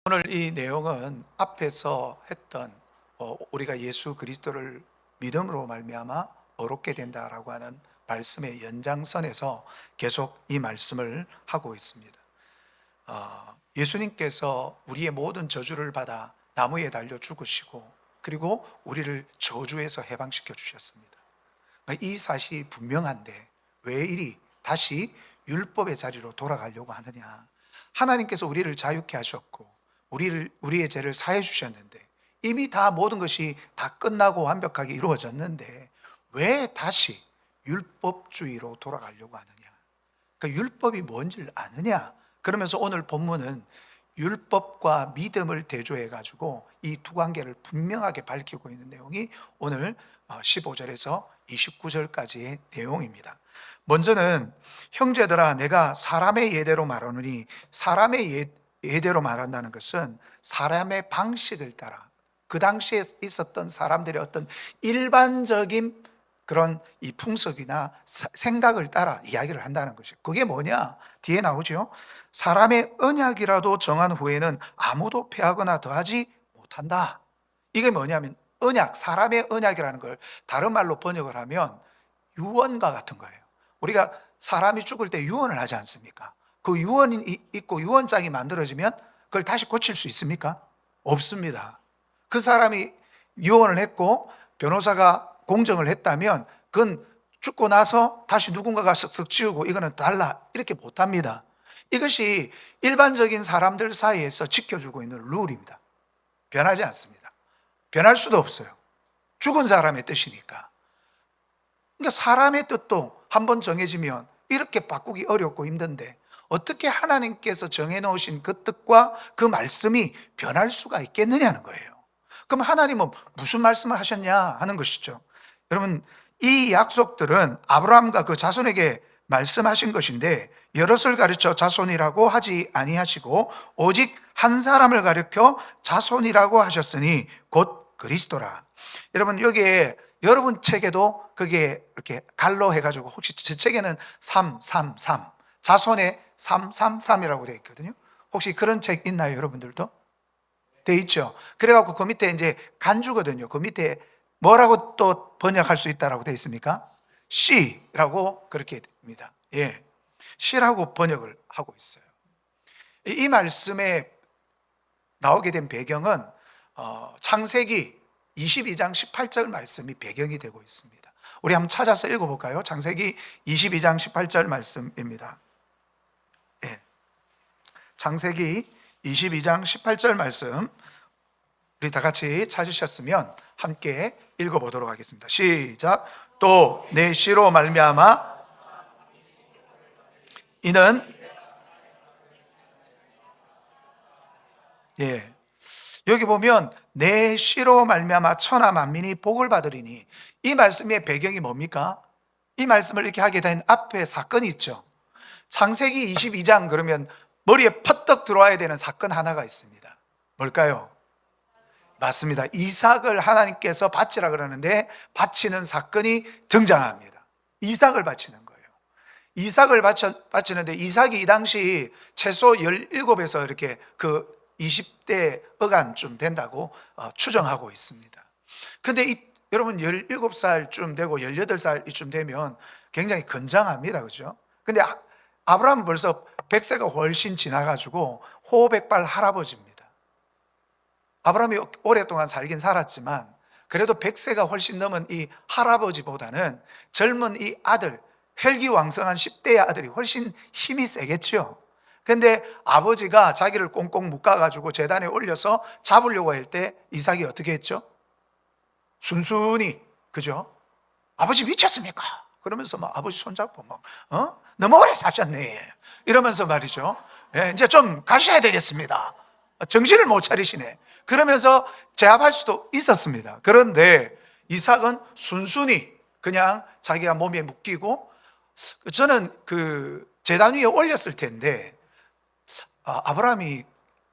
오늘 이 내용은 앞에서 했던 우리가 예수 그리스도를 믿음으로 말미암아 어렵게 된다라고 하는 말씀의 연장선에서 계속 이 말씀을 하고 있습니다. 예수님께서 우리의 모든 저주를 받아 나무에 달려 죽으시고 그리고 우리를 저주에서 해방시켜 주셨습니다. 이 사실이 분명한데 왜 이리 다시 율법의 자리로 돌아가려고 하느냐? 하나님께서 우리를 자유케 하셨고 우리의 죄를 사해 주셨는데 이미 다 모든 것이 다 끝나고 완벽하게 이루어졌는데 왜 다시 율법주의로 돌아가려고 하느냐? 그러니까 율법이 뭔지를 아느냐? 그러면서 오늘 본문은 율법과 믿음을 대조해 가지고 이 두 관계를 분명하게 밝히고 있는 내용이 오늘 15절에서 29절까지의 내용입니다. 먼저는 형제들아 내가 사람의 예대로 말하노니 사람의 예대로 말한다는 것은 사람의 방식을 따라 그 당시에 있었던 사람들의 어떤 일반적인 그런 이 풍속이나 생각을 따라 이야기를 한다는 것이에요. 그게 뭐냐? 뒤에 나오죠. 사람의 언약이라도 정한 후에는 아무도 폐하거나 더하지 못한다. 이게 뭐냐면 언약, 사람의 언약이라는 걸 다른 말로 번역을 하면 유언과 같은 거예요. 우리가 사람이 죽을 때 유언을 하지 않습니까? 그 유언이 있고 유언장이 만들어지면 그걸 다시 고칠 수 있습니까? 없습니다. 그 사람이 유언을 했고 변호사가 공정을 했다면 그건 죽고 나서 다시 누군가가 쓱쓱 지우고 이거는 달라 이렇게 못합니다. 이것이 일반적인 사람들 사이에서 지켜주고 있는 룰입니다. 변하지 않습니다. 변할 수도 없어요. 죽은 사람의 뜻이니까. 그러니까 사람의 뜻도 한번 정해지면 이렇게 바꾸기 어렵고 힘든데 어떻게 하나님께서 정해놓으신 그 뜻과 그 말씀이 변할 수가 있겠느냐는 거예요. 그럼 하나님은 무슨 말씀을 하셨냐 하는 것이죠. 여러분, 이 약속들은 아브라함과 그 자손에게 말씀하신 것인데 여럿을 가르쳐 자손이라고 하지 아니하시고 오직 한 사람을 가르쳐 자손이라고 하셨으니 곧 그리스도라. 여러분, 여기에 여러분 책에도 그게 이렇게 갈로 해가지고 혹시 제 책에는 333 자손의 333이라고 되어 있거든요. 혹시 그런 책 있나요, 여러분들도? 돼 있죠. 그래갖고 그 밑에 이제 간주거든요. 그 밑에 뭐라고 또 번역할 수 있다라고 되어 있습니까? C라고 그렇게 됩니다. 예, C라고 번역을 하고 있어요. 이 말씀에 나오게 된 배경은 창세기 22장 18절 말씀이 배경이 되고 있습니다. 우리 한번 찾아서 읽어볼까요? 창세기 22장 18절 말씀입니다. 예. 창세기 22장 18절 말씀 우리 다 같이 찾으셨으면 함께 읽어보도록 하겠습니다. 시작. 또 내 씨로 말미암아 이는 예, 여기 보면 내 씨로 말미암아 천하 만민이 복을 받으리니 이 말씀의 배경이 뭡니까? 이 말씀을 이렇게 하게 된 앞에 사건이 있죠. 창세기 22장 그러면 머리에 퍼뜩 들어와야 되는 사건 하나가 있습니다. 뭘까요? 맞습니다. 이삭을 하나님께서 바치라 그러는데 바치는 사건이 등장합니다. 이삭을 바치는 거예요. 이삭을 바치는데 이삭이 이 당시 최소 17에서 이렇게 그 20대 어간쯤 된다고 추정하고 있습니다. 근데 여러분 17살쯤 되고 18살쯤 되면 굉장히 건장합니다. 그죠? 근데 아브라함은 벌써 100세가 훨씬 지나가지고 호백발 할아버지입니다. 아브라함이 오랫동안 살긴 살았지만 그래도 100세가 훨씬 넘은 이 할아버지보다는 젊은 이 아들, 혈기왕성한 10대의 아들이 훨씬 힘이 세겠죠. 근데 아버지가 자기를 꽁꽁 묶어가지고 재단에 올려서 잡으려고 할 때 이삭이 어떻게 했죠? 순순히, 그죠? 아버지 미쳤습니까? 그러면서 막 아버지 손잡고 막, 너무 오래 사셨네. 이러면서 말이죠. 예, 이제 좀 가셔야 되겠습니다. 정신을 못 차리시네. 그러면서 제압할 수도 있었습니다. 그런데 이삭은 순순히 그냥 자기가 몸에 묶이고 저는 그 제단 위에 올렸을 텐데 아브라함이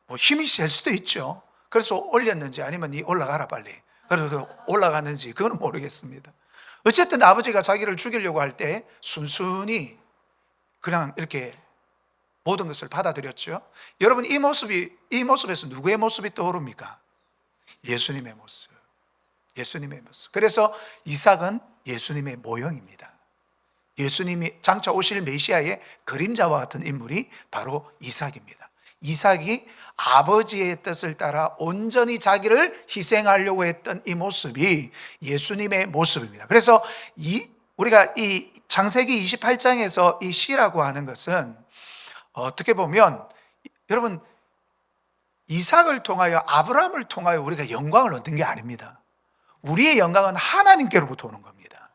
뭐 힘이 셀 수도 있죠. 그래서 올렸는지 아니면 니 올라가라 빨리. 그래서 올라갔는지 그건 모르겠습니다. 어쨌든 아버지가 자기를 죽이려고 할 때 순순히 그냥 이렇게 모든 것을 받아들였죠. 여러분, 이 모습에서 누구의 모습이 떠오릅니까? 예수님의 모습. 예수님의 모습. 그래서 이삭은 예수님의 모형입니다. 예수님이 장차 오실 메시아의 그림자와 같은 인물이 바로 이삭입니다. 이삭이 아버지의 뜻을 따라 온전히 자기를 희생하려고 했던 이 모습이 예수님의 모습입니다. 그래서 우리가 이 창세기 28장에서 이 시라고 하는 것은 어떻게 보면 여러분, 이삭을 통하여, 아브라함을 통하여 우리가 영광을 얻는 게 아닙니다. 우리의 영광은 하나님께로부터 오는 겁니다.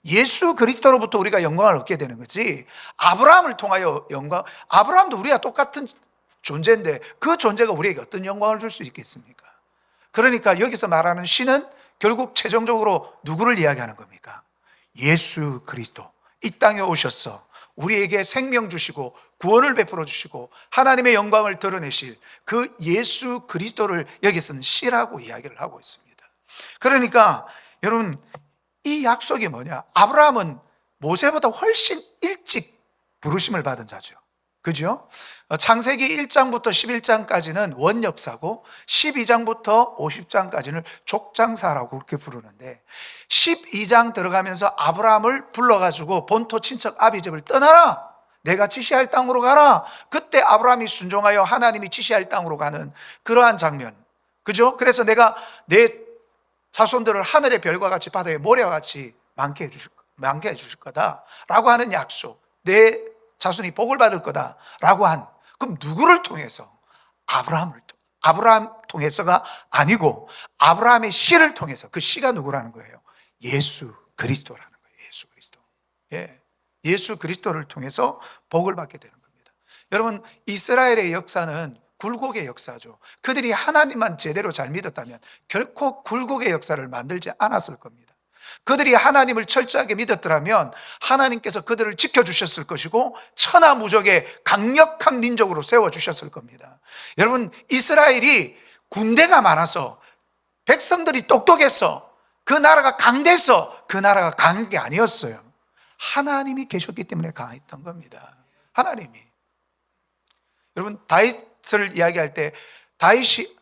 예수 그리스도로부터 우리가 영광을 얻게 되는 거지, 아브라함을 통하여 영광, 아브라함도 우리가 똑같은 존재인데 그 존재가 우리에게 어떤 영광을 줄 수 있겠습니까? 그러니까 여기서 말하는 시는 결국 최종적으로 누구를 이야기하는 겁니까? 예수 그리스도. 이 땅에 오셔서 우리에게 생명 주시고 구원을 베풀어 주시고 하나님의 영광을 드러내실 그 예수 그리스도를 여기서는 시라고 이야기를 하고 있습니다. 그러니까 여러분, 이 약속이 뭐냐? 아브라함은 모세보다 훨씬 일찍 부르심을 받은 자죠. 그죠? 창세기 1장부터 11장까지는 원역사고 12장부터 50장까지는 족장사라고 그렇게 부르는데, 12장 들어가면서 아브라함을 불러가지고 본토 친척 아비집을 떠나라, 내가 지시할 땅으로 가라. 그때 아브라함이 순종하여 하나님이 지시할 땅으로 가는 그러한 장면, 그죠? 그래서 내가 내 자손들을 하늘의 별과 같이 바다의 모래와 같이 많게 해주실 거다라고 하는 약속, 내 자손이 복을 받을 거다라고 한, 그럼 누구를 통해서? 아브라함 통해서가 아니고 아브라함의 씨를 통해서. 그 씨가 누구라는 거예요? 예수 그리스도라는 거예요. 예수 그리스도. 예. 예수 그리스도를 통해서 복을 받게 되는 겁니다. 여러분, 이스라엘의 역사는 굴곡의 역사죠. 그들이 하나님만 제대로 잘 믿었다면 결코 굴곡의 역사를 만들지 않았을 겁니다. 그들이 하나님을 철저하게 믿었더라면 하나님께서 그들을 지켜주셨을 것이고 천하무적의 강력한 민족으로 세워주셨을 겁니다. 여러분, 이스라엘이 군대가 많아서, 백성들이 똑똑해서, 그 나라가 강대해서 그 나라가 강한 게 아니었어요. 하나님이 계셨기 때문에 강했던 겁니다. 하나님이. 여러분, 다윗을 이야기할 때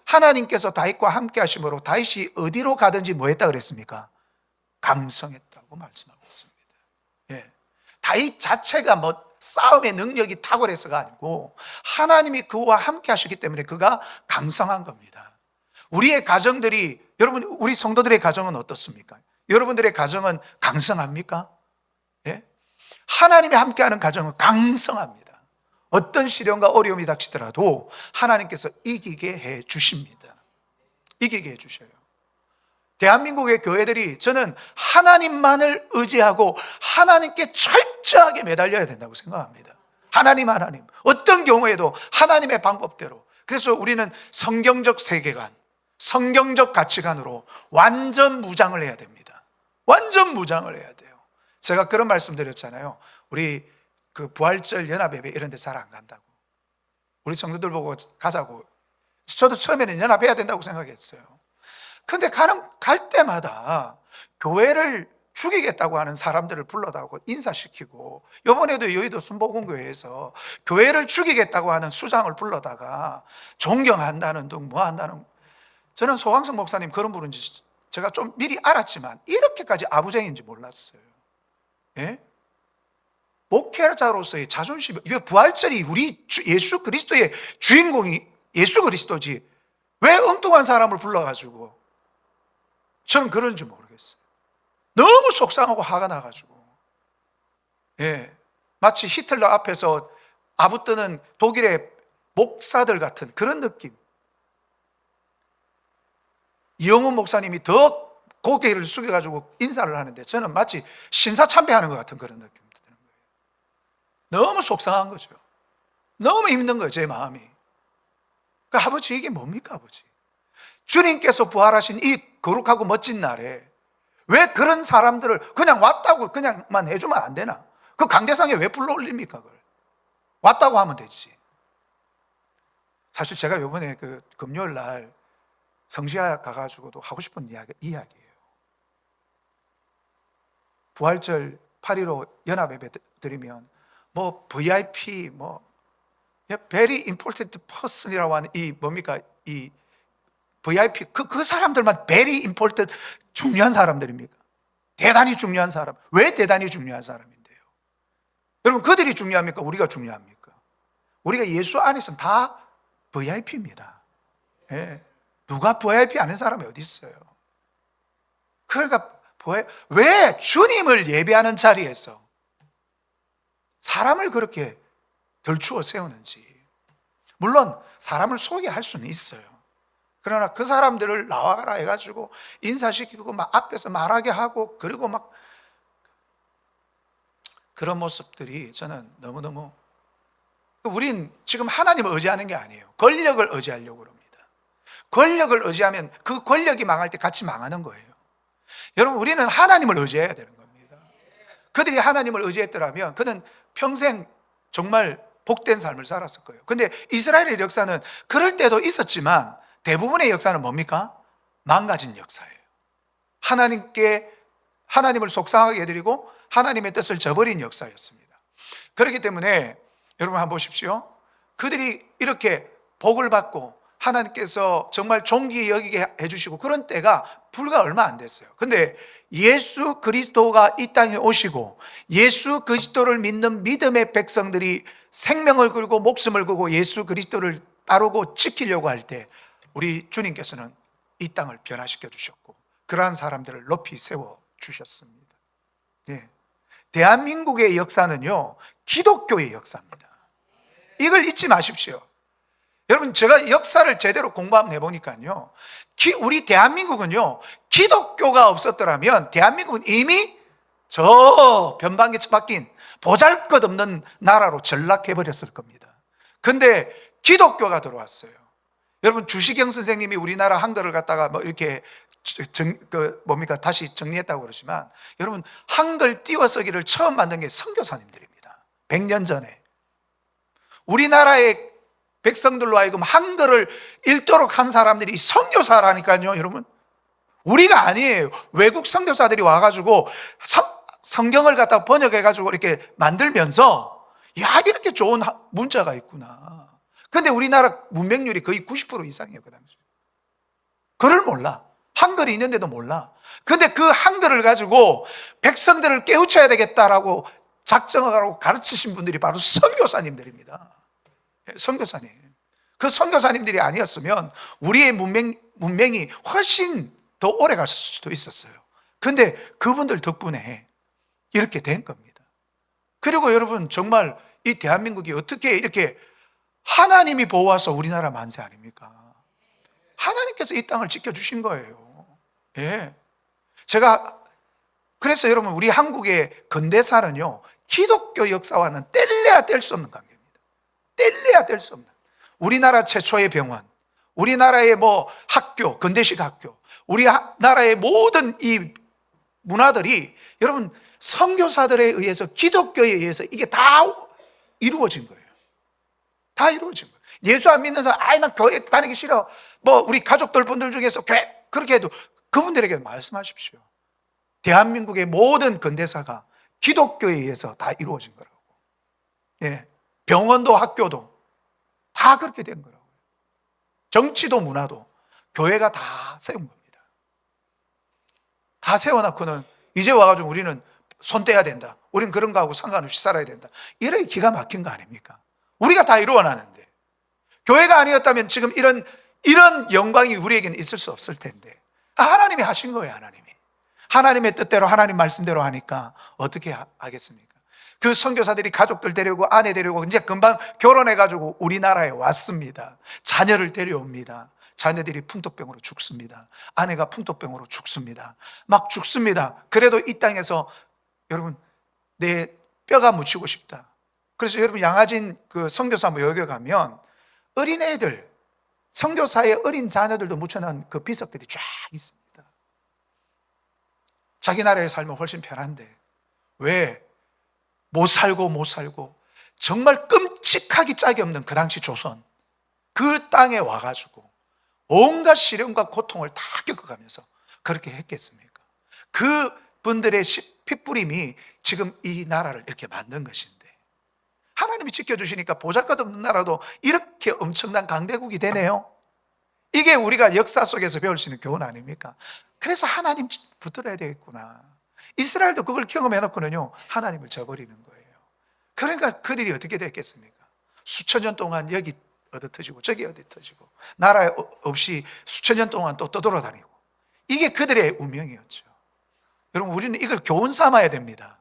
하나님께서 다윗과 함께 하심으로 다윗이 어디로 가든지 뭐 했다 그랬습니까? 강성했다고 말씀하고 있습니다. 예. 다윗 자체가 뭐 싸움의 능력이 탁월해서가 아니고 하나님이 그와 함께 하시기 때문에 그가 강성한 겁니다. 우리의 가정들이, 여러분, 우리 성도들의 가정은 어떻습니까? 여러분들의 가정은 강성합니까? 예? 하나님이 함께하는 가정은 강성합니다. 어떤 시련과 어려움이 닥치더라도 하나님께서 이기게 해 주십니다. 이기게 해 주셔요. 대한민국의 교회들이, 저는 하나님만을 의지하고 하나님께 철저하게 매달려야 된다고 생각합니다. 하나님. 어떤 경우에도 하나님의 방법대로. 그래서 우리는 성경적 세계관, 성경적 가치관으로 완전 무장을 해야 됩니다. 완전 무장을 해야 돼요. 제가 그런 말씀 드렸잖아요. 우리 그 부활절 연합예배 이런 데 잘 안 간다고. 우리 성도들 보고 가자고. 저도 처음에는 연합해야 된다고 생각했어요. 그런데 갈 때마다 교회를 죽이겠다고 하는 사람들을 불러다고 인사시키고, 이번에도 여의도 순복음교회에서 교회를 죽이겠다고 하는 수장을 불러다가 존경한다는 등 뭐 한다는, 저는 소강성 목사님 그런 분인지 제가 좀 미리 알았지만 이렇게까지 아부쟁인지 몰랐어요. 예? 목회자로서의 자존심, 이거 부활절이 우리 예수 그리스도의 주인공이 예수 그리스도지 왜 엉뚱한 사람을 불러가지고, 저는 그런지 모르겠어요. 너무 속상하고 화가 나가지고, 예, 마치 히틀러 앞에서 아부뜨는 독일의 목사들 같은 그런 느낌. 이영훈 목사님이 더 고개를 숙여가지고 인사를 하는데 저는 마치 신사참배하는 것 같은 그런 느낌이 드는 거예요. 너무 속상한 거죠. 너무 힘든 거예요, 제 마음이. 그러니까 아버지, 이게 뭡니까, 아버지? 주님께서 부활하신 이 거룩하고 멋진 날에 왜 그런 사람들을 그냥 왔다고 그냥만 해주면 안 되나? 그 강대상에 왜 불러 올립니까? 그걸 왔다고 하면 되지. 사실 제가 이번에 그 금요일 날 성시아 가가지고도 하고 싶은 이야기예요. 부활절 8.15 연합예배 드리면 뭐 VIP 뭐 very important person이라고 하는 이 뭡니까? 이 VIP 그 사람들만 very important 중요한 사람들입니까? 대단히 중요한 사람. 왜 대단히 중요한 사람인데요? 여러분 그들이 중요합니까? 우리가 중요합니까? 우리가 예수 안에서는 다 VIP입니다. 예. 누가 VIP 아는 사람이 어디 있어요? 그러니까 왜 주님을 예배하는 자리에서 사람을 그렇게 들추어 세우는지. 물론 사람을 소개할 수는 있어요. 그러나 그 사람들을 나와라 해가지고 인사시키고 막 앞에서 말하게 하고 그리고 막 그런 모습들이 저는 너무너무, 우린 지금 하나님을 의지하는 게 아니에요. 권력을 의지하려고 그럽니다. 권력을 의지하면 그 권력이 망할 때 같이 망하는 거예요. 여러분 우리는 하나님을 의지해야 되는 겁니다. 그들이 하나님을 의지했더라면 그는 평생 정말 복된 삶을 살았을 거예요. 근데 이스라엘의 역사는 그럴 때도 있었지만 대부분의 역사는 뭡니까? 망가진 역사예요. 하나님을 속상하게 해드리고 하나님의 뜻을 저버린 역사였습니다. 그렇기 때문에 여러분 한번 보십시오. 그들이 이렇게 복을 받고 하나님께서 정말 존귀 여기게 해주시고 그런 때가 불과 얼마 안 됐어요. 근데 예수 그리스도가 이 땅에 오시고 예수 그리스도를 믿는 믿음의 백성들이 생명을 걸고 목숨을 걸고 예수 그리스도를 따르고 지키려고 할 때 우리 주님께서는 이 땅을 변화시켜 주셨고 그러한 사람들을 높이 세워 주셨습니다. 예. 대한민국의 역사는요 기독교의 역사입니다. 이걸 잊지 마십시오. 여러분 제가 역사를 제대로 공부 한번 해보니까요 우리 대한민국은요 기독교가 없었더라면 대한민국은 이미 저 변방에 처박힌 보잘것없는 나라로 전락해버렸을 겁니다. 근데 기독교가 들어왔어요. 여러분 주시경 선생님이 우리나라 한글을 갖다가 뭐 이렇게 다시 정리했다고 그러지만 여러분 한글 띄어쓰기를 처음 만든 게 선교사님들입니다. 100년 전에 우리나라의 백성들로 하여금 한글을 읽도록 한 사람들이 선교사라니까요. 여러분 우리가 아니에요. 외국 선교사들이 와가지고 성경을 갖다 번역해가지고 이렇게 만들면서 야 이렇게 좋은 문자가 있구나. 근데 우리나라 문맹률이 거의 90% 이상이에요. 그 당시 그걸 몰라. 한글이 있는데도 몰라. 근데 그 한글을 가지고 백성들을 깨우쳐야 되겠다라고 작정을 하고 가르치신 분들이 바로 선교사님들입니다. 선교사님. 그 선교사님들이 아니었으면 우리의 문명이 훨씬 더 오래 갈 수도 있었어요. 근데 그분들 덕분에 이렇게 된 겁니다. 그리고 여러분 정말 이 대한민국이 어떻게 이렇게 하나님이 보호하셔서 우리나라 만세 아닙니까? 하나님께서 이 땅을 지켜주신 거예요. 예. 그래서 여러분 우리 한국의 근대사는요 기독교 역사와는 뗄래야 뗄 수 없는 관계입니다. 뗄래야 뗄 수 없는. 우리나라 최초의 병원, 우리나라의 학교, 근대식 학교, 우리나라의 모든 이 문화들이 여러분 선교사들에 의해서 기독교에 의해서 이게 다 이루어진 거예요. 다 이루어진 거예요. 예수 안 믿는 사람, 난 교회 다니기 싫어. 우리 가족들 분들 중에서 교회 그렇게 해도 그분들에게 말씀하십시오. 대한민국의 모든 근대사가 기독교에 의해서 다 이루어진 거라고. 예. 병원도 학교도 다 그렇게 된 거라고요. 정치도 문화도 교회가 다 세운 겁니다. 다 세워놓고는 이제 와가지고 우리는 손 떼야 된다. 우린 그런 거하고 상관없이 살아야 된다. 이렇게 기가 막힌 거 아닙니까? 우리가 다 이루어놨는데 교회가 아니었다면 지금 이런 영광이 우리에게는 있을 수 없을 텐데 하나님이 하신 거예요. 하나님의 뜻대로 하나님 말씀대로 하니까 어떻게 하겠습니까? 그 선교사들이 가족들 데리고 아내 데리고 이제 금방 결혼해가지고 우리나라에 왔습니다. 자녀를 데려옵니다. 자녀들이 풍토병으로 죽습니다. 아내가 풍토병으로 죽습니다. 막 죽습니다. 그래도 이 땅에서 여러분 내 뼈가 묻히고 싶다. 그래서 여러분 양화진 그 선교사 여기 가면 어린애들 선교사의 어린 자녀들도 묻혀놓은 그 비석들이 쫙 있습니다. 자기 나라에 살면 훨씬 편한데 왜 못 살고 정말 끔찍하기 짝이 없는 그 당시 조선 그 땅에 와가지고 온갖 시련과 고통을 다 겪어가면서 그렇게 했겠습니까? 그 분들의 핏뿌림이 지금 이 나라를 이렇게 만든 것인데 하나님이 지켜주시니까 보잘것없는 나라도 이렇게 엄청난 강대국이 되네요. 이게 우리가 역사 속에서 배울 수 있는 교훈 아닙니까? 그래서 하나님 붙들어야 되겠구나. 이스라엘도 그걸 경험해놓고는요, 하나님을 저버리는 거예요. 그러니까 그들이 어떻게 됐겠습니까? 수천 년 동안 여기 얻어터지고 저기 얻어터지고 나라 없이 수천 년 동안 또 떠돌아다니고, 이게 그들의 운명이었죠. 여러분, 우리는 이걸 교훈 삼아야 됩니다.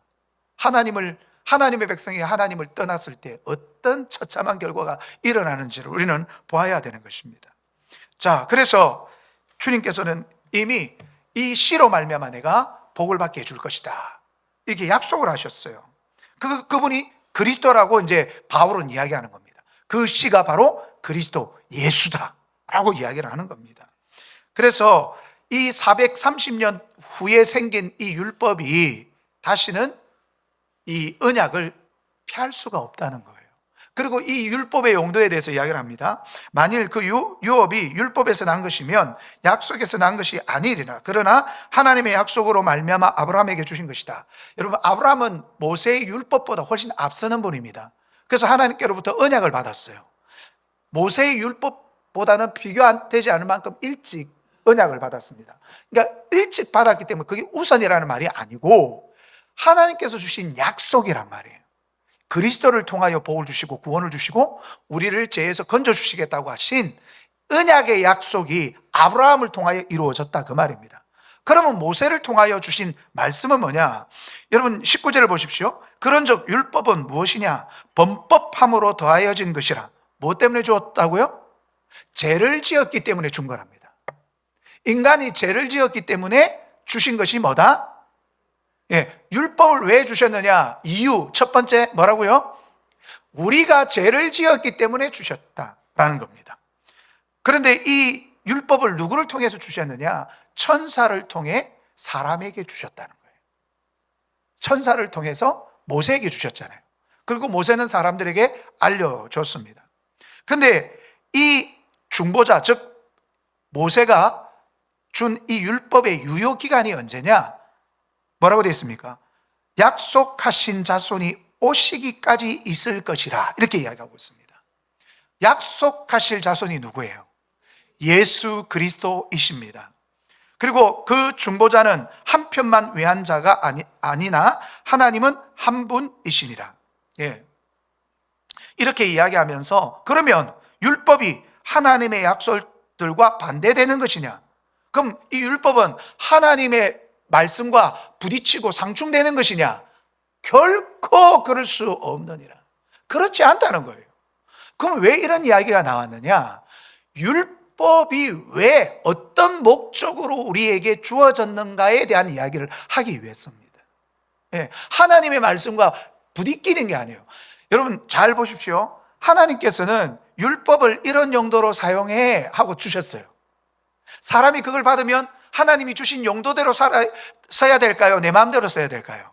하나님의 백성이 하나님을 떠났을 때 어떤 처참한 결과가 일어나는지를 우리는 보아야 되는 것입니다. 자, 그래서 주님께서는 이미 이 씨로 말미암아 내가 복을 받게 해줄 것이다, 이렇게 약속을 하셨어요. 그분이 그리스도라고 이제 바울은 이야기하는 겁니다. 그 씨가 바로 그리스도 예수다라고 이야기를 하는 겁니다. 그래서 이 430년 후에 생긴 이 율법이 다시는 이 언약을 피할 수가 없다는 거예요. 그리고 이 율법의 용도에 대해서 이야기를 합니다. 만일 그 유업이 율법에서 난 것이면 약속에서 난 것이 아니리라. 그러나 하나님의 약속으로 말미암아 아브라함에게 주신 것이다. 여러분, 아브라함은 모세의 율법보다 훨씬 앞서는 분입니다. 그래서 하나님께로부터 언약을 받았어요. 모세의 율법보다는 비교되지 않을 만큼 일찍 언약을 받았습니다. 그러니까 일찍 받았기 때문에 그게 우선이라는 말이 아니고 하나님께서 주신 약속이란 말이에요. 그리스도를 통하여 복을 주시고 구원을 주시고 우리를 죄에서 건져주시겠다고 하신 언약의 약속이 아브라함을 통하여 이루어졌다, 그 말입니다. 그러면 모세를 통하여 주신 말씀은 뭐냐? 여러분 19절을 보십시오. 그런즉 율법은 무엇이냐? 범법함으로 더하여진 것이라. 뭐 때문에 주었다고요? 죄를 지었기 때문에 준 거랍니다. 인간이 죄를 지었기 때문에 주신 것이 뭐다? 율법을 왜 주셨느냐? 이유 첫 번째 뭐라고요? 우리가 죄를 지었기 때문에 주셨다라는 겁니다. 그런데 이 율법을 누구를 통해서 주셨느냐? 천사를 통해 사람에게 주셨다는 거예요. 천사를 통해서 모세에게 주셨잖아요. 그리고 모세는 사람들에게 알려줬습니다. 그런데 이 중보자, 즉 모세가 준 이 율법의 유효기간이 언제냐? 뭐라고 되어 있습니까? 약속하신 자손이 오시기까지 있을 것이라, 이렇게 이야기하고 있습니다. 약속하실 자손이 누구예요? 예수 그리스도이십니다. 그리고 그 중보자는 한 편만 외한 자가 아니나 하나님은 한 분이시니라. 이렇게 이야기하면서, 그러면 율법이 하나님의 약속들과 반대되는 것이냐? 그럼 이 율법은 하나님의 말씀과 부딪히고 상충되는 것이냐? 결코 그럴 수 없느니라. 그렇지 않다는 거예요. 그럼 왜 이런 이야기가 나왔느냐? 율법이 왜 어떤 목적으로 우리에게 주어졌는가에 대한 이야기를 하기 위해서입니다. 하나님의 말씀과 부딪히는 게 아니에요. 여러분 잘 보십시오. 하나님께서는 율법을 이런 용도로 사용해 하고 주셨어요. 사람이 그걸 받으면 하나님이 주신 용도대로 써야 될까요? 내 마음대로 써야 될까요?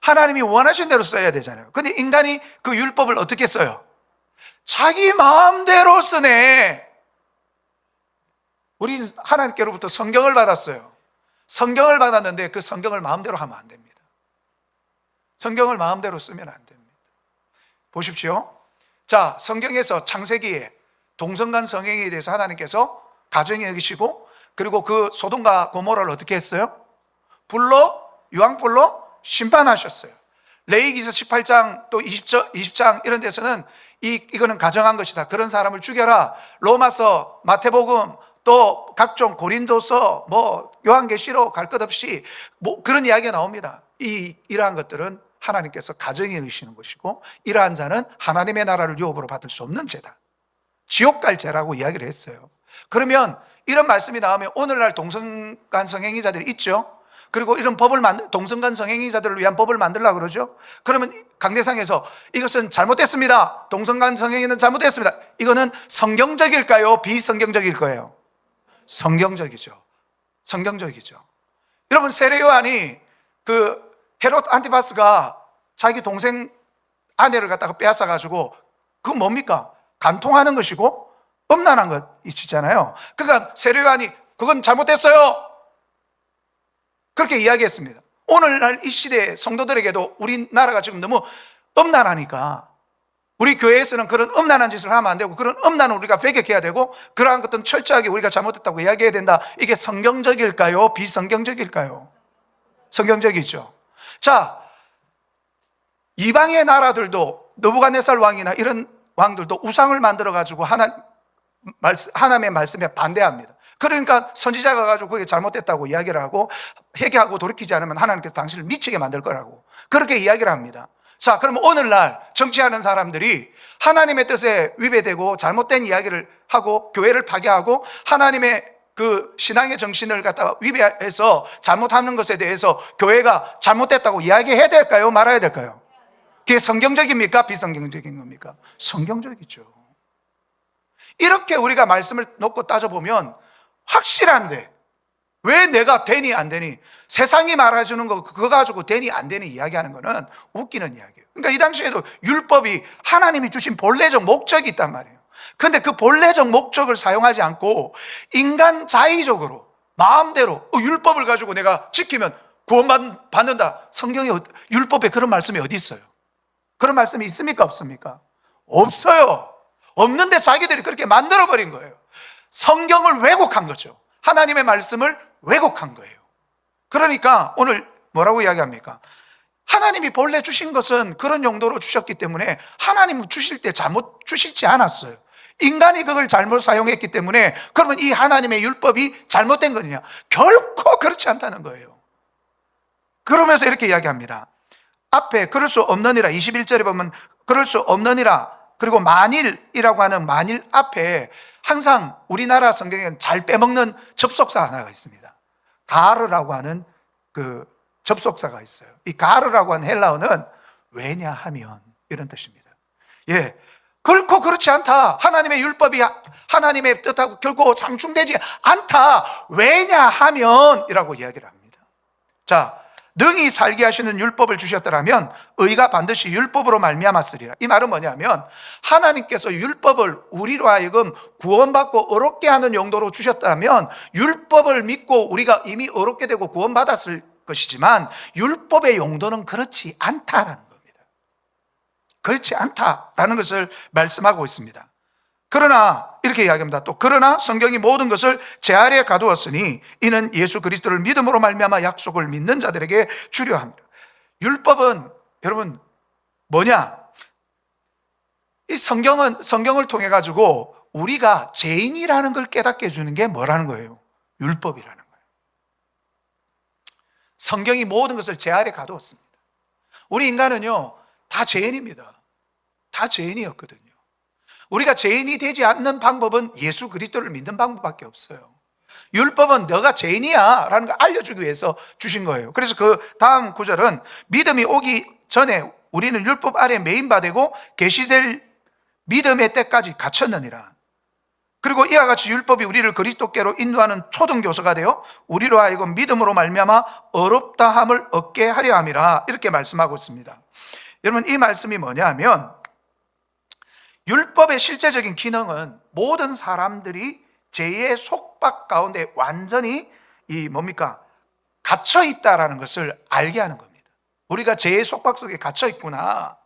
하나님이 원하신 대로 써야 되잖아요. 근데 인간이 그 율법을 어떻게 써요? 자기 마음대로 쓰네. 우리는 하나님께로부터 성경을 받았어요. 성경을 받았는데 그 성경을 마음대로 하면 안 됩니다. 성경을 마음대로 쓰면 안 됩니다. 보십시오. 자, 성경에서 창세기에 동성간 성행위에 대해서 하나님께서 가정에 여기시고, 그리고 그 소돔과 고모라를 어떻게 했어요? 유황불로 심판하셨어요. 레위기서 18장 또 20장 이런 데서는 이거는 가정한 것이다, 그런 사람을 죽여라. 로마서, 마태복음, 또 각종 고린도서, 요한계시록 갈 것 없이 그런 이야기가 나옵니다. 이러한 것들은 하나님께서 가정에 의시는 것이고, 이러한 자는 하나님의 나라를 유업으로 받을 수 없는 죄다, 지옥 갈 죄라고 이야기를 했어요. 그러면 이런 말씀이 나오면 오늘날 동성간 성행위자들이 있죠. 그리고 이런 동성간 성행위자들을 위한 법을 만들려고 그러죠. 그러면 강대상에서 이것은 잘못됐습니다, 동성간 성행위는 잘못됐습니다, 이거는 성경적일까요? 비성경적일 거예요? 성경적이죠. 성경적이죠. 여러분 세례 요한이 그 헤롯 안티파스가 자기 동생 아내를 갖다가 빼앗아 가지고 그건 뭡니까? 간통하는 것이고 음란한 것 있잖아요. 그러니까 세례 요한이 그건 잘못됐어요, 그렇게 이야기했습니다. 오늘날 이 시대의 성도들에게도 우리나라가 지금 너무 음란하니까 우리 교회에서는 그런 음란한 짓을 하면 안 되고, 그런 음란은 우리가 배격해야 되고, 그러한 것들은 철저하게 우리가 잘못했다고 이야기해야 된다. 이게 성경적일까요? 비성경적일까요? 성경적이죠. 자, 이방의 나라들도 느부갓네살 왕이나 이런 왕들도 우상을 만들어 가지고 하나님의 말씀에 반대합니다. 그러니까 선지자가 가지고 그게 잘못됐다고 이야기를 하고, 회개하고 돌이키지 않으면 하나님께서 당신을 미치게 만들 거라고 그렇게 이야기를 합니다. 자, 그러면 오늘날 정치하는 사람들이 하나님의 뜻에 위배되고 잘못된 이야기를 하고 교회를 파괴하고 하나님의 그 신앙의 정신을 갖다가 위배해서 잘못하는 것에 대해서 교회가 잘못됐다고 이야기해야 될까요? 말아야 될까요? 그게 성경적입니까? 비성경적인 겁니까? 성경적이죠. 이렇게 우리가 말씀을 놓고 따져보면 확실한데 왜 내가 되니 안 되니, 세상이 말해주는 거 그거 가지고 되니 안 되니 이야기하는 거는 웃기는 이야기예요. 그러니까 이 당시에도 율법이 하나님이 주신 본래적 목적이 있단 말이에요. 그런데 그 본래적 목적을 사용하지 않고 인간 자의적으로 마음대로 율법을 가지고 내가 지키면 구원받는다. 성경에 율법에 그런 말씀이 어디 있어요? 그런 말씀이 있습니까? 없습니까? 없어요. 없는데 자기들이 그렇게 만들어버린 거예요. 성경을 왜곡한 거죠. 하나님의 말씀을 왜곡한 거예요. 그러니까 오늘 뭐라고 이야기합니까? 하나님이 본래 주신 것은 그런 용도로 주셨기 때문에 하나님은 주실 때 잘못 주시지 않았어요. 인간이 그걸 잘못 사용했기 때문에 그러면 이 하나님의 율법이 잘못된 거냐? 결코 그렇지 않다는 거예요. 그러면서 이렇게 이야기합니다. 앞에 그럴 수 없느니라 21절에 보면 그럴 수 없느니라, 그리고 만일이라고 하는 만일 앞에 항상 우리나라 성경에는 잘 빼먹는 접속사 하나가 있습니다. 가르라고 하는 그 접속사가 있어요. 이 가르라고 하는 헬라어는 왜냐하면 이런 뜻입니다. 예, 결코 그렇지 않다. 하나님의 율법이 하나님의 뜻하고 결코 상충되지 않다. 왜냐하면 이라고 이야기를 합니다. 자, 능히 살게 하시는 율법을 주셨더라면 의가 반드시 율법으로 말미암았으리라. 이 말은 뭐냐면 하나님께서 율법을 우리로 하여금 구원받고 어렵게 하는 용도로 주셨다면 율법을 믿고 우리가 이미 어렵게 되고 구원받았을 것이지만 율법의 용도는 그렇지 않다라는 겁니다. 그렇지 않다라는 것을 말씀하고 있습니다. 그러나 이렇게 이야기합니다. 또 그러나 성경이 모든 것을 제 아래에 가두었으니 이는 예수 그리스도를 믿음으로 말미암아 약속을 믿는 자들에게 주려 합니다. 율법은 여러분 뭐냐? 이 성경을 통해 가지고 우리가 죄인이라는 걸 깨닫게 해주는 게 뭐라는 거예요? 율법이라는 거예요. 성경이 모든 것을 제 아래에 가두었습니다. 우리 인간은요 다 죄인입니다. 다 죄인이었거든요. 우리가 죄인이 되지 않는 방법은 예수 그리스도를 믿는 방법밖에 없어요. 율법은 너가 죄인이야 라는 걸 알려주기 위해서 주신 거예요. 그래서 그 다음 구절은 믿음이 오기 전에 우리는 율법 아래 매인바 되고 계시될 믿음의 때까지 갇혔느니라. 그리고 이와 같이 율법이 우리를 그리스도께로 인도하는 초등교사가 되어 우리로 하여금 믿음으로 말미암아 어렵다함을 얻게 하려 함이라. 이렇게 말씀하고 있습니다. 여러분 이 말씀이 뭐냐면 율법의 실제적인 기능은 모든 사람들이 죄의 속박 가운데 완전히 갇혀 있다라는 것을 알게 하는 겁니다. 우리가 죄의 속박 속에 갇혀 있구나.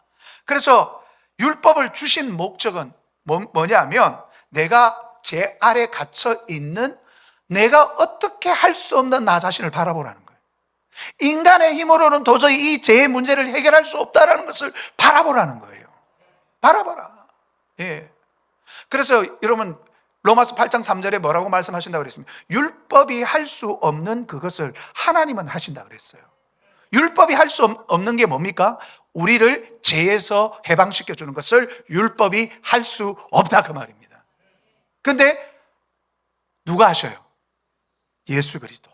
그래서 율법을 주신 목적은 뭐냐면 내가 죄 아래 갇혀 있는 내가 어떻게 할 수 없는 나 자신을 바라보라는 거예요. 인간의 힘으로는 도저히 이 죄의 문제를 해결할 수 없다라는 것을 바라보라는 거예요. 바라봐라. 예. 그래서 여러분 로마서 8장 3절에 뭐라고 말씀하신다고 그랬습니까? 율법이 할 수 없는 그것을 하나님은 하신다 그랬어요. 율법이 할 수 없는 게 뭡니까? 우리를 죄에서 해방시켜 주는 것을 율법이 할 수 없다 그 말입니다. 그런데 누가 하셔요? 예수 그리스도.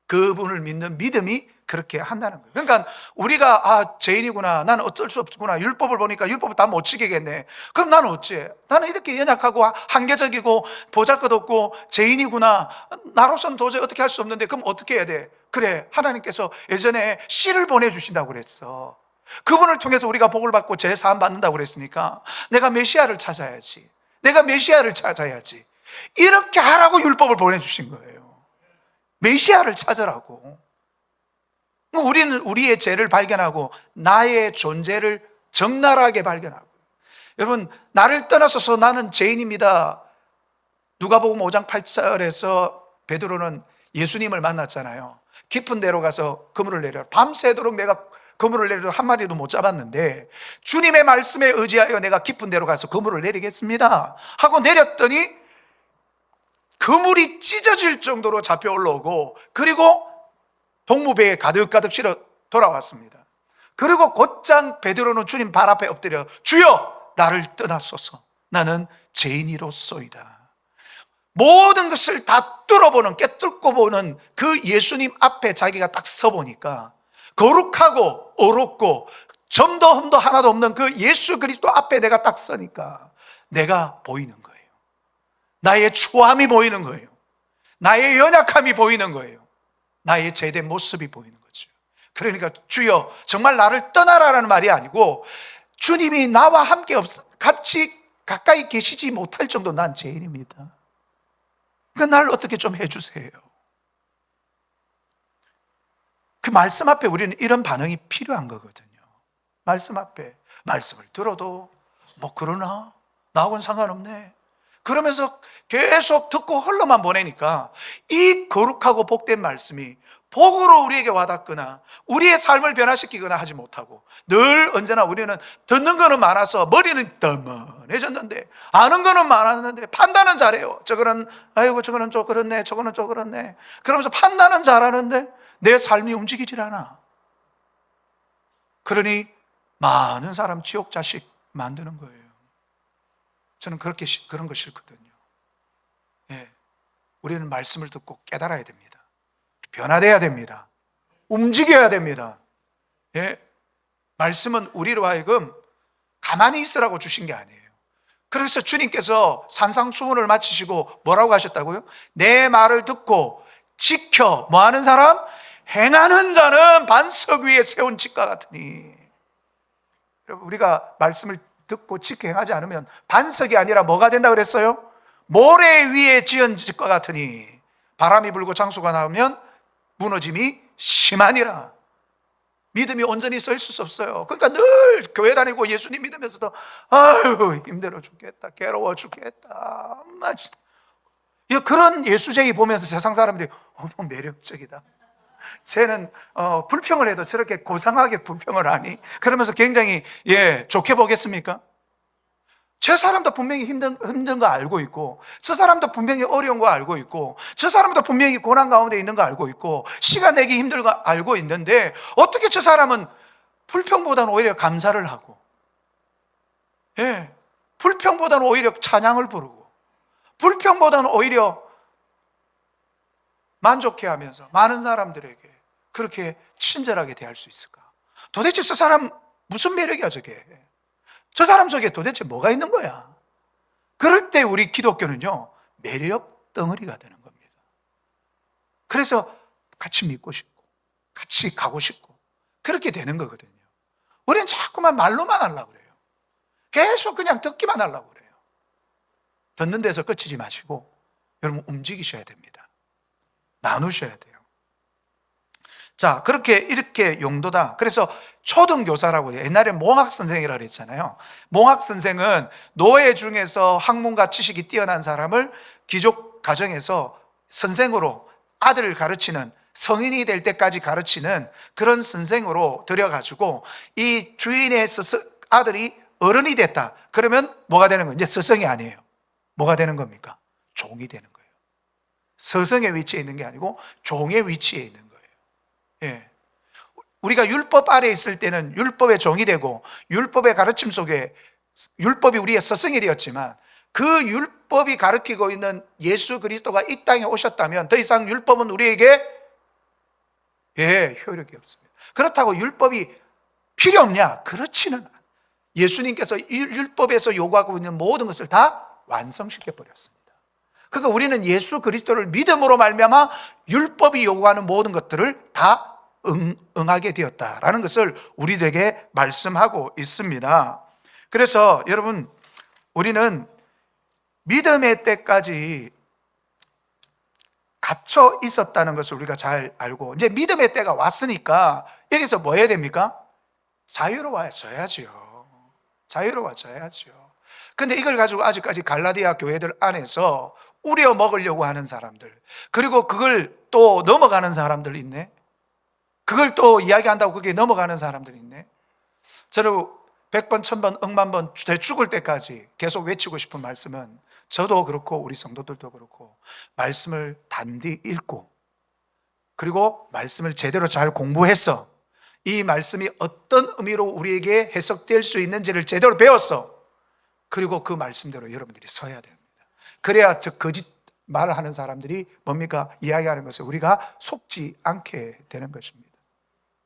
그분을 믿는 믿음이 그렇게 한다는 거예요. 그러니까 우리가 죄인이구나, 나는 어쩔 수 없구나, 율법을 보니까 율법을 다 못 지키겠네. 그럼 나는 어찌해? 나는 이렇게 연약하고 한계적이고 보잘것없고 죄인이구나, 나로서는 도저히 어떻게 할 수 없는데 그럼 어떻게 해야 돼? 그래, 하나님께서 예전에 씨를 보내주신다고 그랬어. 그분을 통해서 우리가 복을 받고 죄 사함 받는다고 그랬으니까 내가 메시아를 찾아야지, 내가 메시아를 찾아야지, 이렇게 하라고 율법을 보내주신 거예요. 메시아를 찾으라고. 우리는 우리의 죄를 발견하고 나의 존재를 적나라하게 발견하고, 여러분, 나를 떠나서서 나는 죄인입니다. 누가복음 5장 8절에서 베드로는 예수님을 만났잖아요. 깊은 데로 가서 그물을 내려. 밤새도록 내가 그물을 내려 한 마리도 못 잡았는데 주님의 말씀에 의지하여 내가 깊은 데로 가서 그물을 내리겠습니다 하고 내렸더니 그물이 찢어질 정도로 잡혀 올라오고, 그리고 동무배에 가득가득 실어 돌아왔습니다. 그리고 곧장 베드로는 주님 발 앞에 엎드려 주여 나를 떠나소서 나는 죄인이로소이다. 모든 것을 다 뚫어보는, 깨뚫고 보는 그 예수님 앞에 자기가 딱 서보니까 거룩하고 어렵고 점도 흠도 하나도 없는 그 예수 그리스도 앞에 내가 딱 서니까 내가 보이는 거예요. 나의 추함이 보이는 거예요. 나의 연약함이 보이는 거예요. 나의 제된 모습이 보이는 거죠. 그러니까 주여 정말 나를 떠나라는 말이 아니고 주님이 나와 함께 같이 가까이 계시지 못할 정도 난 죄인입니다. 그러니까 나를 어떻게 좀 해주세요. 그 말씀 앞에 우리는 이런 반응이 필요한 거거든요. 말씀 앞에 말씀을 들어도 뭐 그러나 나하고는 상관없네 그러면서 계속 듣고 흘러만 보내니까 이 거룩하고 복된 말씀이 복으로 우리에게 와닿거나 우리의 삶을 변화시키거나 하지 못하고 늘 언제나 우리는 듣는 거는 많아서 머리는 떠만해졌는데 아는 거는 많았는데 판단은 잘해요. 저거는 아이고 저거는 좀 그렇네 저거는 좀 그렇네 그러면서 판단은 잘하는데 내 삶이 움직이질 않아. 그러니 많은 사람 지옥 자식 만드는 거예요. 저는 그런 거 싫거든요. 예, 우리는 말씀을 듣고 깨달아야 됩니다. 변화돼야 됩니다. 움직여야 됩니다. 예, 말씀은 우리로 하여금 가만히 있으라고 주신 게 아니에요. 그래서 주님께서 산상수훈을 마치시고 뭐라고 하셨다고요? 내 말을 듣고 지켜 뭐 하는 사람? 행하는 자는 반석 위에 세운 집과 같으니. 여러분, 우리가 말씀을 듣고 지켜 행하지 않으면 반석이 아니라 뭐가 된다 그랬어요? 모래 위에 지은 집과 같으니 바람이 불고 장수가 나오면 무너짐이 심하니라. 믿음이 온전히 서 있을 수 없어요. 그러니까 늘 교회 다니고 예수님 믿으면서도 아유 힘들어 죽겠다 괴로워 죽겠다 그런 예수쟁이 보면서 세상 사람들이 너무 매력적이다. 쟤는 불평을 해도 저렇게 고상하게 불평을 하니? 그러면서 굉장히 좋게 보겠습니까? 저 사람도 분명히 힘든 거 알고 있고 저 사람도 분명히 어려운 거 알고 있고 저 사람도 분명히 고난 가운데 있는 거 알고 있고 시간 내기 힘든 거 알고 있는데 어떻게 저 사람은 불평보다는 오히려 감사를 하고 불평보다는 오히려 찬양을 부르고 불평보다는 오히려 만족해하면서 많은 사람들에게 그렇게 친절하게 대할 수 있을까? 도대체 저 사람 무슨 매력이야 저게? 저 사람 속에 도대체 뭐가 있는 거야? 그럴 때 우리 기독교는요 매력 덩어리가 되는 겁니다. 그래서 같이 믿고 싶고 같이 가고 싶고 그렇게 되는 거거든요. 우리는 자꾸만 말로만 하려고 그래요. 계속 그냥 듣기만 하려고 그래요. 듣는 데서 끝이지 마시고 여러분 움직이셔야 됩니다. 나누셔야 돼요. 자, 이렇게 용도다. 그래서 초등교사라고 해요. 옛날에 몽학선생이라고 했잖아요. 몽학선생은 노예 중에서 학문과 지식이 뛰어난 사람을 귀족 가정에서 선생으로 아들을 가르치는, 성인이 될 때까지 가르치는 그런 선생으로 들여가지고 이 주인의 아들이 어른이 됐다. 그러면 뭐가 되는 거예요? 이제 스승이 아니에요. 뭐가 되는 겁니까? 종이 되는 거예요. 스승의 위치에 있는 게 아니고 종의 위치에 있는 거예요. 우리가 율법 아래에 있을 때는 율법의 종이 되고 율법의 가르침 속에 율법이 우리의 스승이 되었지만 그 율법이 가르치고 있는 예수 그리스도가 이 땅에 오셨다면 더 이상 율법은 우리에게 효력이 없습니다. 그렇다고 율법이 필요 없냐? 그렇지는 않아요. 예수님께서 율법에서 요구하고 있는 모든 것을 다 완성시켜 버렸습니다. 그러니까 우리는 예수 그리스도를 믿음으로 말미암아 율법이 요구하는 모든 것들을 다 응하게 되었다라는 것을 우리들에게 말씀하고 있습니다. 그래서 여러분 우리는 믿음의 때까지 갇혀 있었다는 것을 우리가 잘 알고 이제 믿음의 때가 왔으니까 여기서 뭐 해야 됩니까? 자유로워져야죠. 자유로워져야죠. 근데 이걸 가지고 아직까지 갈라디아 교회들 안에서 우려 먹으려고 하는 사람들, 그리고 그걸 또 넘어가는 사람들 있네. 그걸 또 이야기한다고 그게 넘어가는 사람들이 있네. 저를 100번, 1000번, 억만 번 죽을 때까지 계속 외치고 싶은 말씀은, 저도 그렇고 우리 성도들도 그렇고 말씀을 단디 읽고, 그리고 말씀을 제대로 잘 공부해서 이 말씀이 어떤 의미로 우리에게 해석될 수 있는지를 제대로 배웠어. 그리고 그 말씀대로 여러분들이 서야 됩니다. 그래야 저 거짓 말을 하는 사람들이 뭡니까? 이야기하는 것을 우리가 속지 않게 되는 것입니다.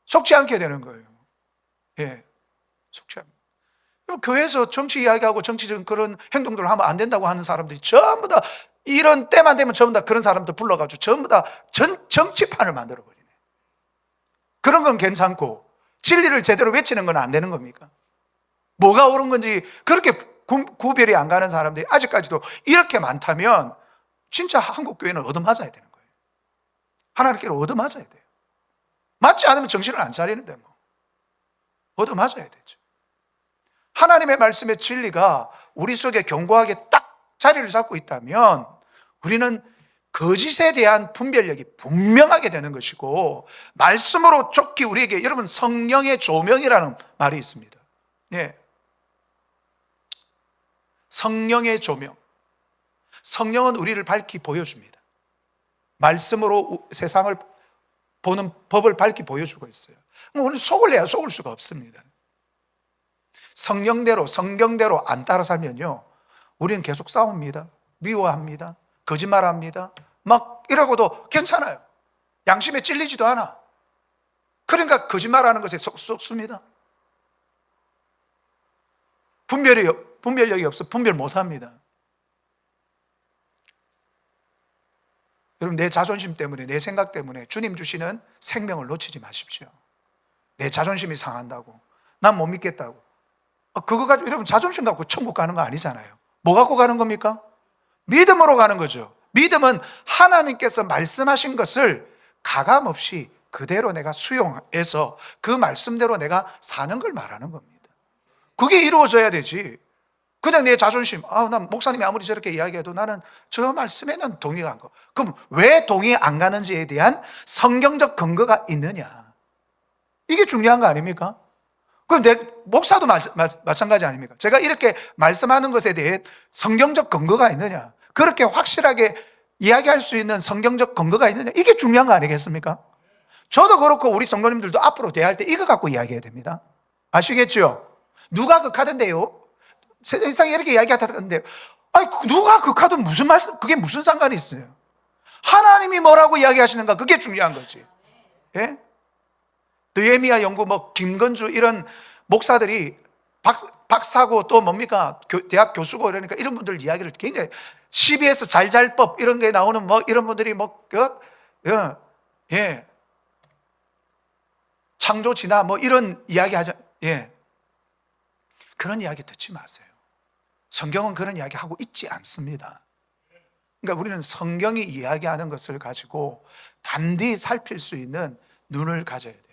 속지 않게 되는 거예요. 예, 속지 않게. 교회에서 정치 이야기하고 정치적인 그런 행동들을 하면 안 된다고 하는 사람들이 전부 다 이런 때만 되면 전부 다 그런 사람들 불러가지고 전부 다 정치판을 만들어버리네. 그런 건 괜찮고 진리를 제대로 외치는 건 안 되는 겁니까? 뭐가 옳은 건지 그렇게 구별이 안 가는 사람들이 아직까지도 이렇게 많다면 진짜 한국 교회는 얻어맞아야 되는 거예요. 하나님께로 얻어맞아야 돼요. 맞지 않으면 정신을 안 차리는데 뭐 얻어맞아야 되죠. 하나님의 말씀의 진리가 우리 속에 견고하게 딱 자리를 잡고 있다면 우리는 거짓에 대한 분별력이 분명하게 되는 것이고, 말씀으로 쫓기 우리에게, 여러분 성령의 조명이라는 말이 있습니다. 예. 성령의 조명. 성령은 우리를 밝히 보여줍니다. 말씀으로 세상을 보는 법을 밝히 보여주고 있어요. 우리는 속을래야 속을 수가 없습니다. 성령대로, 성경대로 안 따라 살면요, 우리는 계속 싸웁니다. 미워합니다. 거짓말합니다. 막 이러고도 괜찮아요. 양심에 찔리지도 않아. 그러니까 거짓말하는 것에 쏙쏙습니다. 분별력이 없어 분별 못합니다. 여러분, 내 자존심 때문에, 내 생각 때문에 주님 주시는 생명을 놓치지 마십시오. 내 자존심이 상한다고, 난 못 믿겠다고, 그거 가지고 여러분 자존심 갖고 천국 가는 거 아니잖아요. 뭐 갖고 가는 겁니까? 믿음으로 가는 거죠. 믿음은 하나님께서 말씀하신 것을 가감없이 그대로 내가 수용해서 그 말씀대로 내가 사는 걸 말하는 겁니다. 그게 이루어져야 되지. 그냥 내 자존심, 난 목사님이 아무리 저렇게 이야기해도 나는 저 말씀에는 동의가 안 가. 그럼 왜 동의 안 가는지에 대한 성경적 근거가 있느냐, 이게 중요한 거 아닙니까? 그럼 목사도 마찬가지 아닙니까? 제가 이렇게 말씀하는 것에 대해 성경적 근거가 있느냐, 그렇게 확실하게 이야기할 수 있는 성경적 근거가 있느냐, 이게 중요한 거 아니겠습니까? 저도 그렇고 우리 성도님들도 앞으로 대할 때 이거 갖고 이야기해야 됩니다. 아시겠죠? 누가 극하던데요? 세상에 이렇게 이야기하던데요? 아니, 누가 극하든 무슨 말씀, 그게 무슨 상관이 있어요? 하나님이 뭐라고 이야기하시는가, 그게 중요한 거지. 예? 느헤미야 연구, 김건주 이런 목사들이 박사고 또 뭡니까? 대학 교수고 이러니까 이런 분들 이야기를 굉장히, CBS 잘잘법 이런 게 나오는 이런 분들이 예. 창조 진화 이런 이야기 하자. 예. 그런 이야기 듣지 마세요. 성경은 그런 이야기 하고 있지 않습니다. 그러니까 우리는 성경이 이야기하는 것을 가지고 단디 살필 수 있는 눈을 가져야 돼요.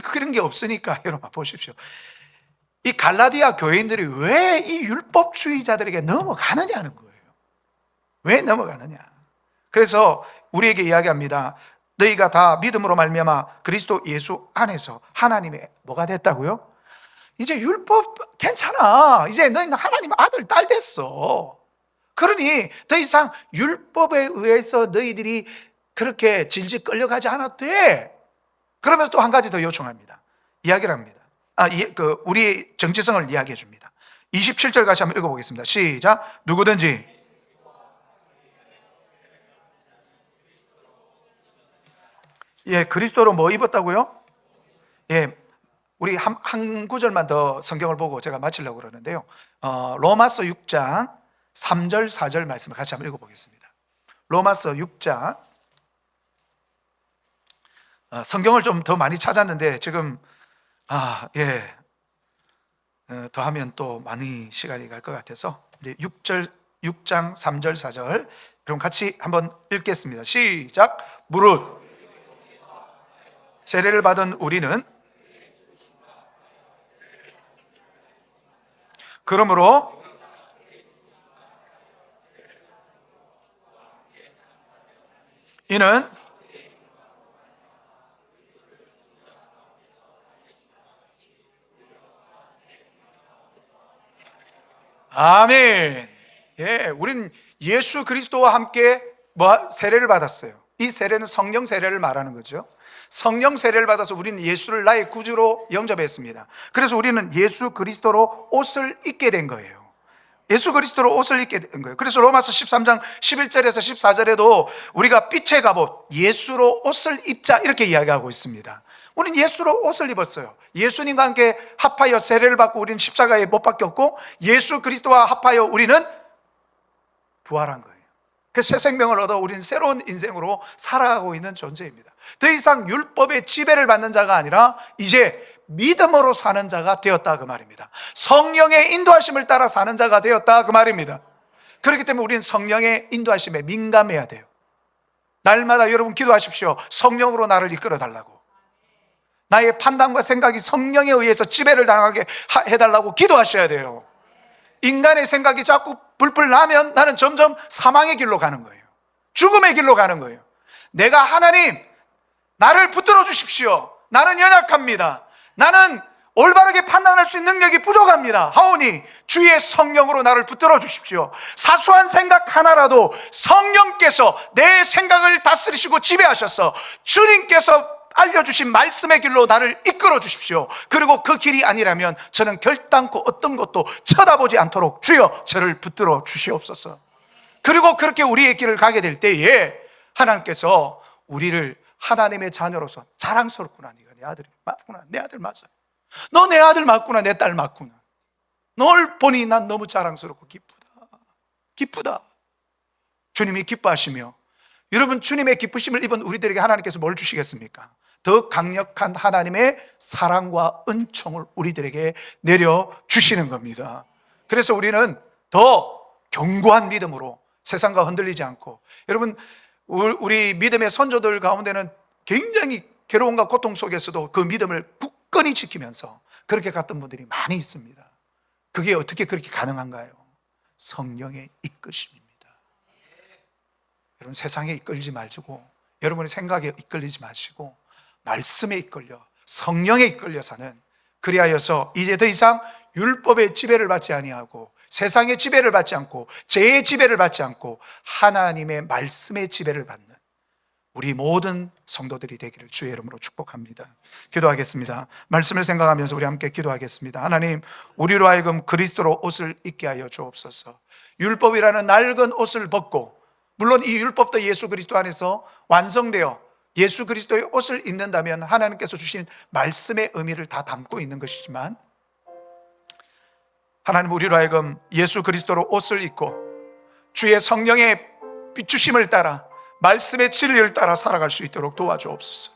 그런 게 없으니까 여러분 보십시오. 이 갈라디아 교인들이 왜 이 율법주의자들에게 넘어가느냐는 거예요. 왜 넘어가느냐. 그래서 우리에게 이야기합니다. 너희가 다 믿음으로 말미암아 그리스도 예수 안에서 하나님의 뭐가 됐다고요? 이제 율법 괜찮아. 이제 너희는 하나님 아들, 딸 됐어. 그러니 더 이상 율법에 의해서 너희들이 그렇게 질질 끌려가지 않아도 돼. 그러면서 또 한 가지 더 요청합니다. 이야기를 합니다. 우리 정체성을 이야기해 줍니다. 27절 같이 한번 읽어보겠습니다. 시작. 누구든지 그리스도로 뭐 입었다고요? 우리 한 구절만 더 성경을 보고 제가 마치려고 그러는데요. 로마서 6장 3절 4절 말씀을 같이 한번 읽어보겠습니다. 로마서 6장, 성경을 좀 더 많이 찾았는데 지금 더 하면 또 많이 시간이 갈 것 같아서 이제 6장 3절 4절 그럼 같이 한번 읽겠습니다. 시작. 무릇 세례를 받은 우리는 그러므로 이는 아멘. 예, 우린 예수 그리스도와 함께 세례를 받았어요. 이 세례는 성령 세례를 말하는 거죠. 성령 세례를 받아서 우리는 예수를 나의 구주로 영접했습니다. 그래서 우리는 예수 그리스도로 옷을 입게 된 거예요. 예수 그리스도로 옷을 입게 된 거예요. 그래서 로마서 13장 11절에서 14절에도 우리가 빛의 갑옷 예수로 옷을 입자 이렇게 이야기하고 있습니다. 우리는 예수로 옷을 입었어요. 예수님과 함께 합하여 세례를 받고 우리는 십자가에 못 박혔고, 예수 그리스도와 합하여 우리는 부활한 거예요. 그 새 생명을 얻어 우리는 새로운 인생으로 살아가고 있는 존재입니다. 더 이상 율법의 지배를 받는 자가 아니라 이제 믿음으로 사는 자가 되었다 그 말입니다. 성령의 인도하심을 따라 사는 자가 되었다 그 말입니다. 그렇기 때문에 우리는 성령의 인도하심에 민감해야 돼요. 날마다 여러분 기도하십시오. 성령으로 나를 이끌어 달라고. 나의 판단과 생각이 성령에 의해서 지배를 당하게 해달라고 기도하셔야 돼요. 인간의 생각이 자꾸 불풀 나면 나는 점점 사망의 길로 가는 거예요. 죽음의 길로 가는 거예요. 내가 하나님 나를 붙들어 주십시오. 나는 연약합니다. 나는 올바르게 판단할 수 있는 능력이 부족합니다 하오니 주의 성령으로 나를 붙들어 주십시오. 사소한 생각 하나라도 성령께서 내 생각을 다스리시고 지배하셔서 주님께서 알려주신 말씀의 길로 나를 이끌어 주십시오. 그리고 그 길이 아니라면 저는 결단코 어떤 것도 쳐다보지 않도록 주여 저를 붙들어 주시옵소서. 그리고 그렇게 우리의 길을 가게 될 때에 하나님께서 우리를 하나님의 자녀로서 자랑스럽구나. 네가 내 아들이 맞구나. 내 아들 맞아. 너 내 아들 맞구나. 내 딸 맞구나. 널 보니 난 너무 자랑스럽고 기쁘다. 주님이 기뻐하시며, 여러분 주님의 기쁘심을 입은 우리들에게 하나님께서 뭘 주시겠습니까? 더 강력한 하나님의 사랑과 은총을 우리들에게 내려주시는 겁니다. 그래서 우리는 더 견고한 믿음으로 세상과 흔들리지 않고, 여러분 우리 믿음의 선조들 가운데는 굉장히 괴로움과 고통 속에서도 그 믿음을 굳건히 지키면서 그렇게 갔던 분들이 많이 있습니다. 그게 어떻게 그렇게 가능한가요? 성령의 이끄심입니다. 여러분 세상에 이끌리지 마시고, 여러분의 생각에 이끌리지 마시고 말씀에 이끌려 성령에 이끌려 사는, 그리하여서 이제 더 이상 율법의 지배를 받지 아니하고 세상의 지배를 받지 않고 죄의 지배를 받지 않고 하나님의 말씀의 지배를 받는 우리 모든 성도들이 되기를 주의 이름으로 축복합니다. 기도하겠습니다. 말씀을 생각하면서 우리 함께 기도하겠습니다. 하나님, 우리로 하여금 그리스도로 옷을 입게 하여 주옵소서. 율법이라는 낡은 옷을 벗고, 물론 이 율법도 예수 그리스도 안에서 완성되어 예수 그리스도의 옷을 입는다면 하나님께서 주신 말씀의 의미를 다 담고 있는 것이지만, 하나님 우리로 하여금 예수 그리스도로 옷을 입고 주의 성령의 비추심을 따라 말씀의 진리를 따라 살아갈 수 있도록 도와주옵소서.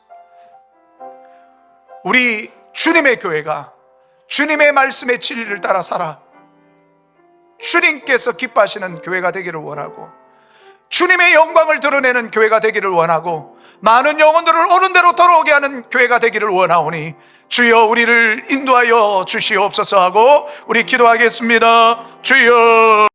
우리 주님의 교회가 주님의 말씀의 진리를 따라 살아 주님께서 기뻐하시는 교회가 되기를 원하고, 주님의 영광을 드러내는 교회가 되기를 원하고, 많은 영혼들을 옳은 대로 돌아오게 하는 교회가 되기를 원하오니 주여 우리를 인도하여 주시옵소서 하고 우리 기도하겠습니다. 주여.